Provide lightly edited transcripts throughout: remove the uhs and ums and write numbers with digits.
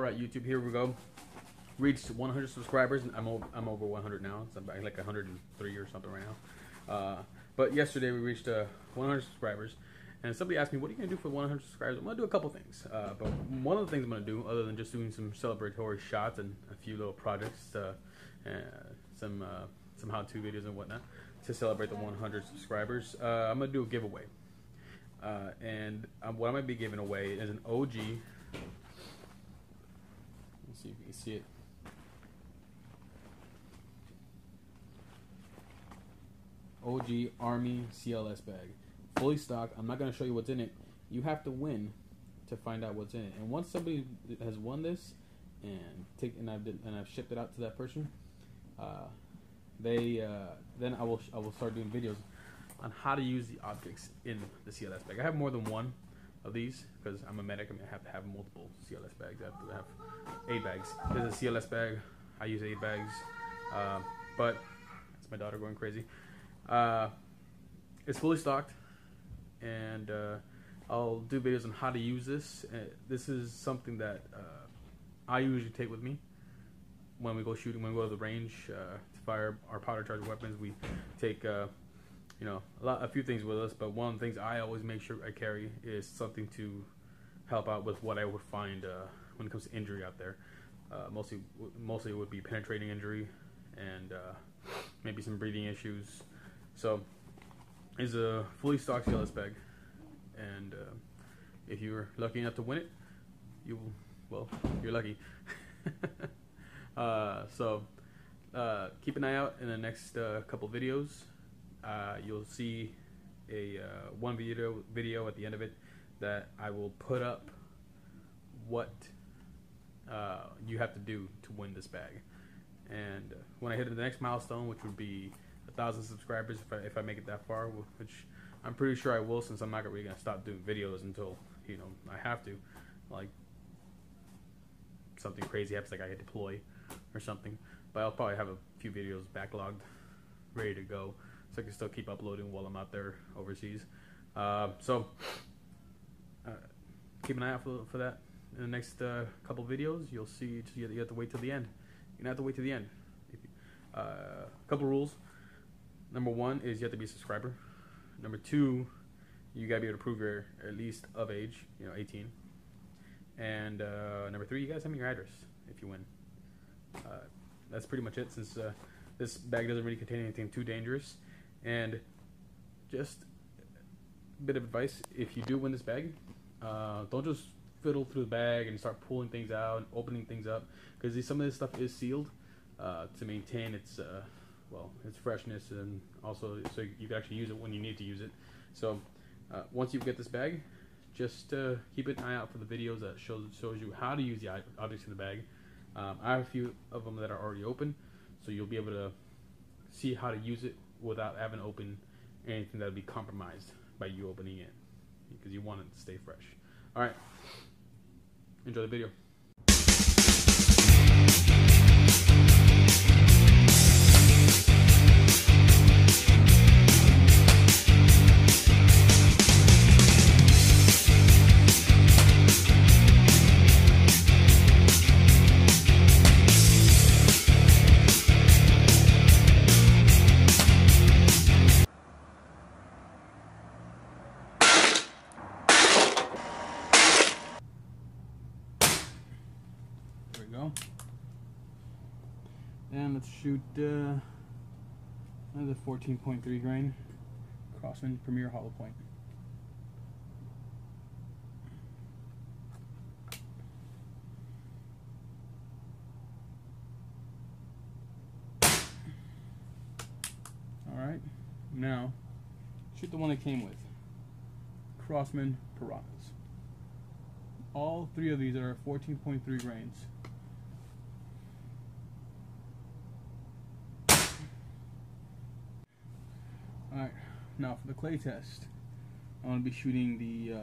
Alright, YouTube, here we go. Reached 100 subscribers. I'm over 100 now. It's about like 103 or something right now. But yesterday we reached 100 subscribers. And somebody asked me, what are you going to do for 100 subscribers? I'm going to do a couple things. But one of the things I'm going to do, other than just doing some celebratory shots and a few little projects, some how-to videos and whatnot, to celebrate the 100 subscribers, I'm going to do a giveaway. And what I'm going to be giving away is an OG. Let's see if you can see it. OG Army CLS bag. Fully stocked. I'm not going to show you what's in it. You have to win to find out what's in it. And once somebody has won this and I've shipped it out to that person, then I will start doing videos on how to use the objects in the CLS bag. I have more than one of these because I'm a medic. I have to have multiple CLS bags. I have to have 8 bags. This is a CLS bag. I use 8 bags, but it's my daughter going crazy. It's fully stocked, and I'll do videos on how to use this. This is something that I usually take with me when we go shooting, when we go to the range to fire our powder charged weapons. We take a few things with us, but one of the things I always make sure I carry is something to help out with what I would find when it comes to injury out there. Mostly it would be penetrating injury and maybe some breathing issues. So it's a fully stocked CLS bag, and if you're lucky enough to win it, you're lucky. So keep an eye out in the next couple videos. You'll see one video at the end of it that I will put up what you have to do to win this bag. And when I hit the next milestone, which would be 1,000 subscribers, if I make it that far, which I'm pretty sure I will, since I'm not really gonna stop doing videos until I have to, like something crazy happens, like I deploy or something. But I'll probably have a few videos backlogged, ready to go, so I can still keep uploading while I'm out there overseas. So keep an eye out for that. In the next couple videos, you'll see. You have to wait till the end. You're gonna have to wait till the end. Couple rules. Number 1 is you have to be a subscriber. Number 2, you gotta be able to prove you're at least of age, 18. And number 3, you gotta send me your address if you win. That's pretty much it, since this bag doesn't really contain anything too dangerous. And just a bit of advice: if you do win this bag, don't just fiddle through the bag and start pulling things out and opening things up, because some of this stuff is sealed to maintain its freshness, and also so you can actually use it when you need to use it. So once you get this bag, just keep an eye out for the videos that shows you how to use the objects in the bag. I have a few of them that are already open, so you'll be able to see how to use it without having to open anything that would be compromised by you opening it, because you want it to stay fresh. Alright, enjoy the video. There we go. And let's shoot another 14.3 grain Crossman Premier Hollow Point. Alright, now shoot the one it came with. Crossman Piranhas. All 3 of these are 14.3 grains. Alright, now for the clay test, I'm going to be shooting the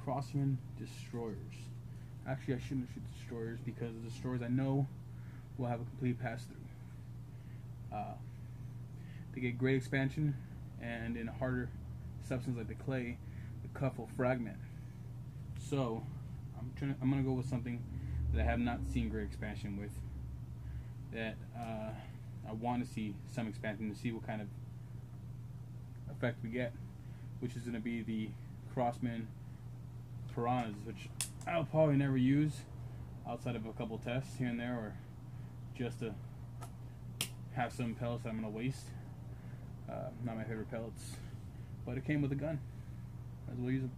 Crossman Destroyers. Actually, I shouldn't shoot the Destroyers, because the Destroyers I know will have a complete pass-through. They get great expansion, and in a harder substance like the clay, the cuff will fragment. So I'm gonna go with something that I have not seen great expansion with, that I want to see some expansion to see what kind of effect we get, which is going to be the Crossman Piranhas, which I'll probably never use outside of a couple tests here and there, or just to have some pellets that I'm going to waste. Not my favorite pellets, but it came with a gun. Might as well use them.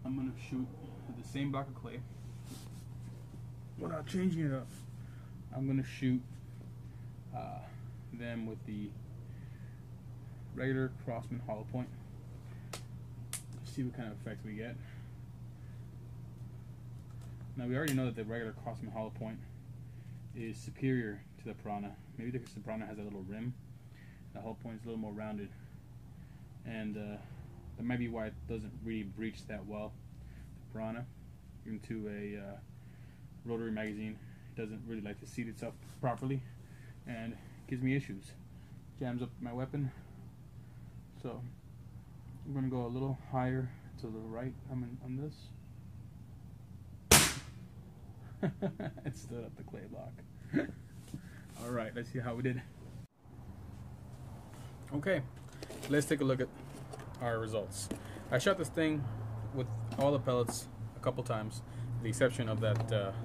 I'm going to shoot with the same block of clay without changing it up. I'm going to shoot them with the regular Crossman hollow point. See what kind of effect we get. Now we already know that the regular Crossman hollow point is superior to the Piranha. Maybe because the Piranha has a little rim. The hollow point is a little more rounded, and that might be why it doesn't really breach that well. The Piranha, into a rotary magazine, doesn't really like to seat itself properly, and gives me issues. Jams up my weapon. So I'm going to go a little higher to the right on this. It stood up the clay block. Alright, let's see how we did. Okay, let's take a look at our results. I shot this thing with all the pellets a couple times, with the exception of that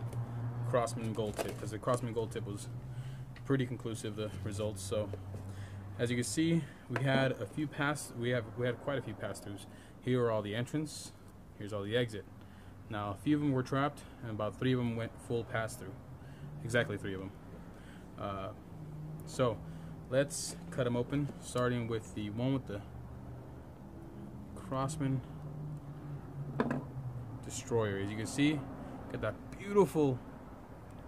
Crossman gold tip, because the Crossman gold tip was pretty conclusive, the results. So as you can see, we had a few we had quite a few pass-throughs. Here are all the entrance, here's all the exit. Now a few of them were trapped, and about 3 of them went full pass-through. Exactly 3 of them. So let's cut them open, starting with the one with the Crossman Destroyer. As you can see, got that beautiful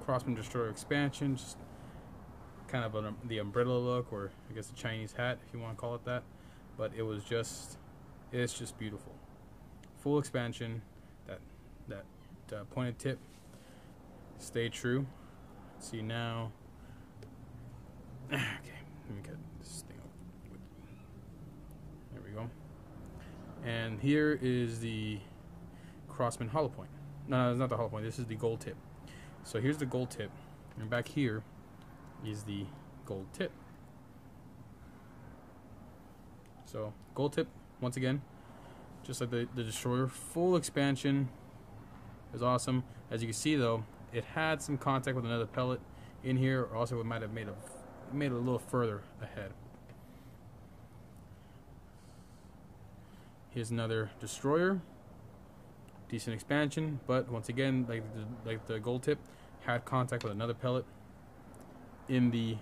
Crossman Destroyer expansion, just kind of the umbrella look, or I guess a Chinese hat if you want to call it that. But it's just beautiful. Full expansion, that pointed tip stayed true. See now. Okay, let me get this thing up. There we go. And here is the Crossman hollow point. No, it's not the hollow point. This is the gold tip. So here's the gold tip, and back here is the gold tip. So gold tip, once again, just like the Destroyer, full expansion. Is awesome. As you can see though, it had some contact with another pellet in here, or also it might have made it a little further ahead. Here's another Destroyer, decent expansion, but once again, like the gold tip, had contact with another pellet in the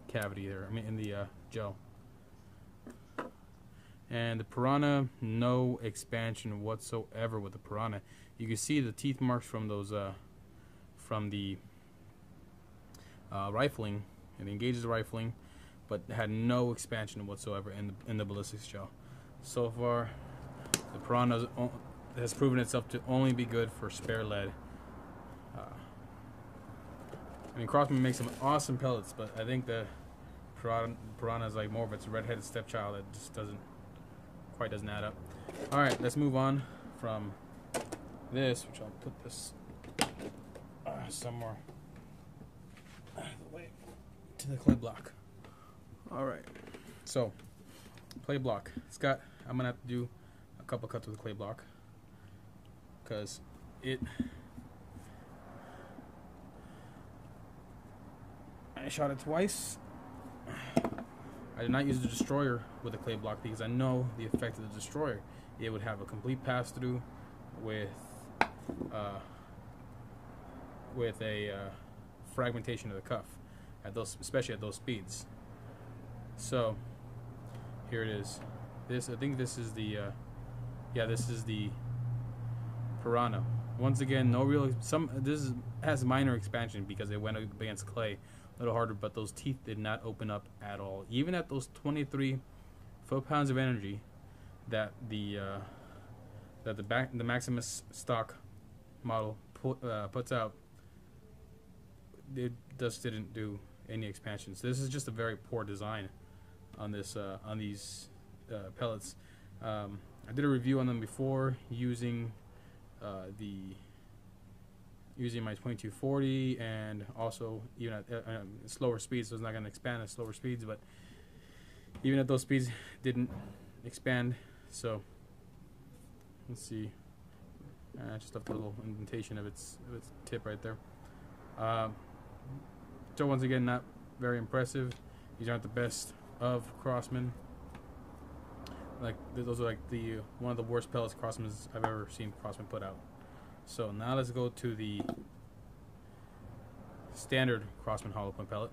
cavity there. I mean, in the gel. And the Piranha, no expansion whatsoever with the Piranha. You can see the teeth marks from those, from the rifling, and it engages the rifling, but had no expansion whatsoever in the ballistics gel. So far, the Piranha has proven itself to only be good for spare lead. I mean, Crossman makes some awesome pellets, but I think the Piranha is like more of its red-headed stepchild that just doesn't add up. All right, let's move on from this, which I'll put this somewhere out of the way, to the clay block. All right, so clay block. I'm gonna have to do a couple cuts with the clay block because I shot it twice. I did not use the Destroyer with the clay block because I know the effect of the Destroyer. It would have a complete pass-through with a fragmentation of the cuff especially at those speeds. So here it is. I think this is the this is the Piranha. Once again, has minor expansion because it went up against clay a little harder, but those teeth did not open up at all. Even at those 23 foot-pounds of energy that the Maximus stock model puts out, it just didn't do any expansions. This is just a very poor design on this on these pellets. I did a review on them before using using my 2240, and also even at slower speeds, so it's not going to expand at slower speeds, but even at those speeds didn't expand. So let's see, just left a little indentation of its tip right there. So once again, not very impressive. These aren't the best of Crossman. Like, those are like one of the worst pellets Crossman I've ever seen Crossman put out. So now let's go to the standard Crossman hollow point pellet.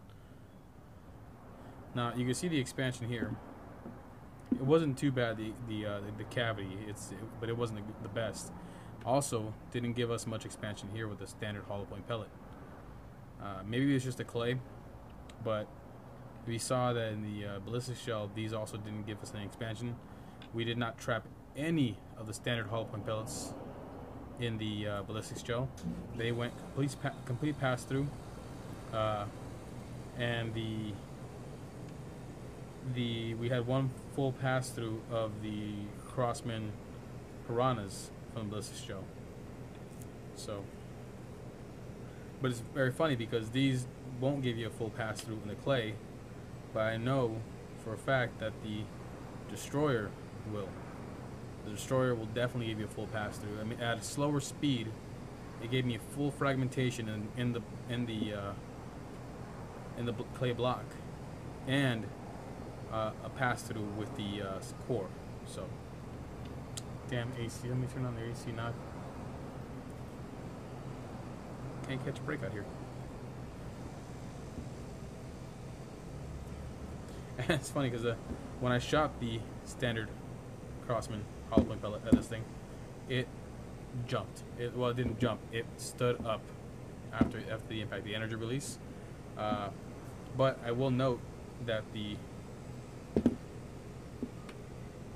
Now you can see the expansion here. It wasn't too bad, the cavity, but it wasn't the best. Also, didn't give us much expansion here with the standard hollow point pellet. Maybe it's just a clay, but we saw that in the ballistic shell, these also didn't give us any expansion. We did not trap any of the standard hollow point pellets in the ballistic shell. They went complete pass through, and we had one full pass through of the Crossman piranhas from the ballistic shell. So, but it's very funny because these won't give you a full pass through in the clay, but I know for a fact that the destroyer will. The destroyer will definitely give you a full pass through. I mean, at a slower speed, it gave me a full fragmentation in the clay block, and a pass through with the core. So, damn AC. Let me turn on the AC now. Can't catch a break out here. And it's funny because when I shot the standard Crossman hollow point pellet at this thing, it jumped. Well, it didn't jump. It stood up after the impact, the energy release. But I will note that the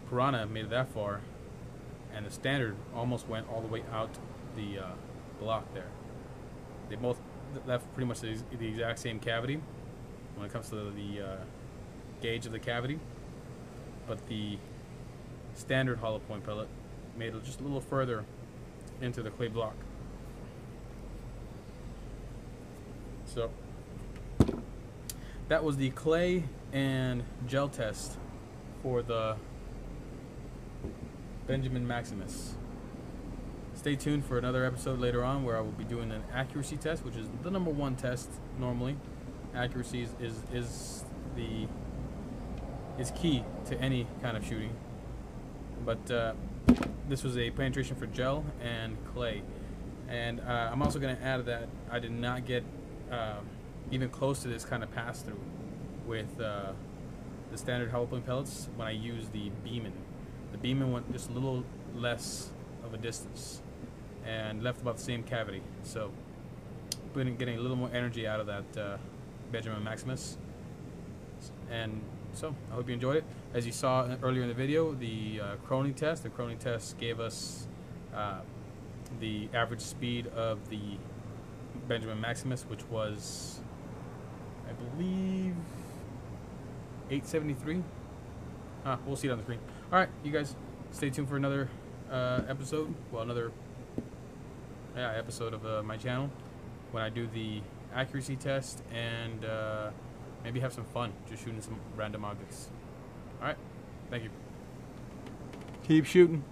piranha made it that far, and the standard almost went all the way out the block there. They both left pretty much the exact same cavity when it comes to the gauge of the cavity, but the standard hollow point pellet made it just a little further into the clay block. So that was the clay and gel test for the Benjamin Maximus. Stay tuned for another episode later on where I will be doing an accuracy test, which is the #1 test normally. Accuracy is key to any kind of shooting. But this was a penetration for gel and clay. And I'm also going to add that I did not get even close to this kind of pass through with the standard hollow point pellets when I used the Beeman. The Beeman went just a little less of a distance and left about the same cavity. So getting a little more energy out of that Benjamin Maximus. And so I hope you enjoyed it. As you saw earlier in the video, the chroning test gave us the average speed of the Benjamin Maximus, which was, I believe, 873. We'll see it on the screen. All right, you guys, stay tuned for another episode. Well, another episode of my channel when I do the accuracy test and maybe have some fun just shooting some random objects. All right, thank you. Keep shooting.